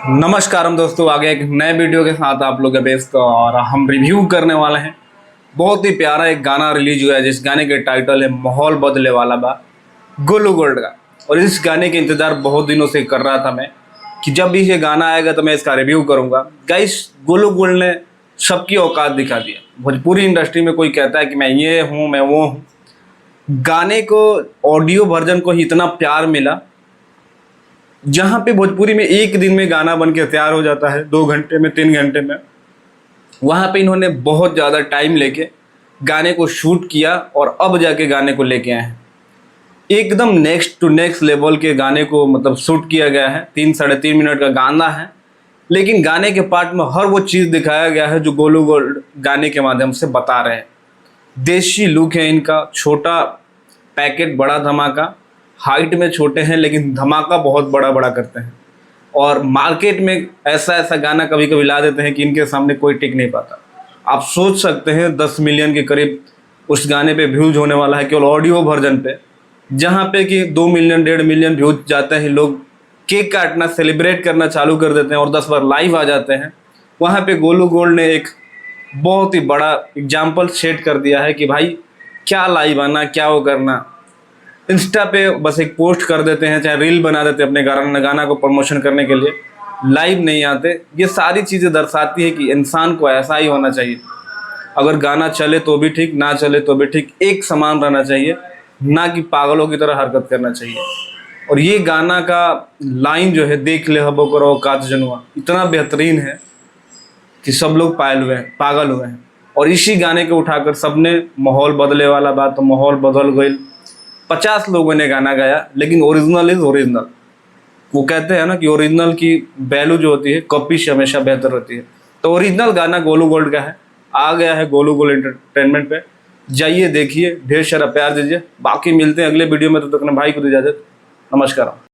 नमस्कार दोस्तों, आगे एक नए वीडियो के साथ आप लोग बेस्ट और हम रिव्यू करने वाले हैं। बहुत ही प्यारा एक गाना रिलीज हुआ है जिस गाने के टाइटल है माहौल बदले वाला बा, गोलू गोल्ड का। और इस गाने के इंतज़ार बहुत दिनों से कर रहा था मैं कि जब भी ये गाना आएगा तो मैं इसका रिव्यू करूँगा। गाइस, गोलू गोल्ड ने सबकी औकात दिखा दिया। भोजपुरी इंडस्ट्री में कोई कहता है कि मैं ये हूँ मैं वो हूँ, गाने को ऑडियो वर्जन को ही इतना प्यार मिला जहाँ पे भोजपुरी में एक दिन में गाना बन के तैयार हो जाता है, 2 घंटे में 3 घंटे में। वहाँ पे इन्होंने बहुत ज़्यादा टाइम लेके गाने को शूट किया और अब जाके गाने को लेके आए हैं। एकदम नेक्स्ट टू नेक्स्ट लेवल के गाने को मतलब शूट किया गया है। 3-3.5 मिनट का गाना है, लेकिन गाने के पार्ट में हर वो चीज़ दिखाया गया है जो गोलू गोल्ड गाने के माध्यम से बता रहे हैं। देसी लुक है इनका, छोटा पैकेट बड़ा धमाका। हाइट में छोटे हैं लेकिन धमाका बहुत बड़ा बड़ा करते हैं। और मार्केट में ऐसा ऐसा गाना कभी कभी ला देते हैं कि इनके सामने कोई टिक नहीं पाता। आप सोच सकते हैं 10 मिलियन के करीब उस गाने पे व्यूज होने वाला है केवल ऑडियो वर्जन पे, जहाँ पे कि 2 मिलियन 1.5 मिलियन व्यूज जाते हैं। लोग केक काटना सेलिब्रेट करना चालू कर देते हैं और 10 बार लाइव आ जाते हैं। वहाँ पे गोलू गोल्ड ने एक बहुत ही बड़ा एग्जाम्पल सेट कर दिया है कि भाई क्या लाइव आना, क्या वो करना। इंस्टा पे बस एक पोस्ट कर देते हैं, चाहे रील बना देते हैं अपने गाना को प्रमोशन करने के लिए, लाइव नहीं आते। ये सारी चीज़ें दर्शाती है कि इंसान को ऐसा ही होना चाहिए। अगर गाना चले तो भी ठीक, ना चले तो भी ठीक, एक समान रहना चाहिए, ना कि पागलों की तरह हरकत करना चाहिए। और ये गाना का लाइन जो है, देख ले हबो करो कात जनुआ, इतना बेहतरीन है कि सब लोग पागल हुए हैं। और इसी गाने को उठाकर सबने माहौल बदले वाला बात, तो माहौल बदल गई। 50 लोगों ने गाना गाया, लेकिन ओरिजिनल इज ओरिजिनल। वो कहते हैं ना कि ओरिजिनल की वैल्यू जो होती है कॉपी से हमेशा बेहतर होती है। तो ओरिजिनल गाना गोलू गोल्ड का है, आ गया है गोलू गोल्ड एंटरटेनमेंट पे। जाइए देखिए, ढेर सारा प्यार दीजिए। बाकी मिलते हैं अगले वीडियो में, तो तक अपने भाई को इजाजत। नमस्कार।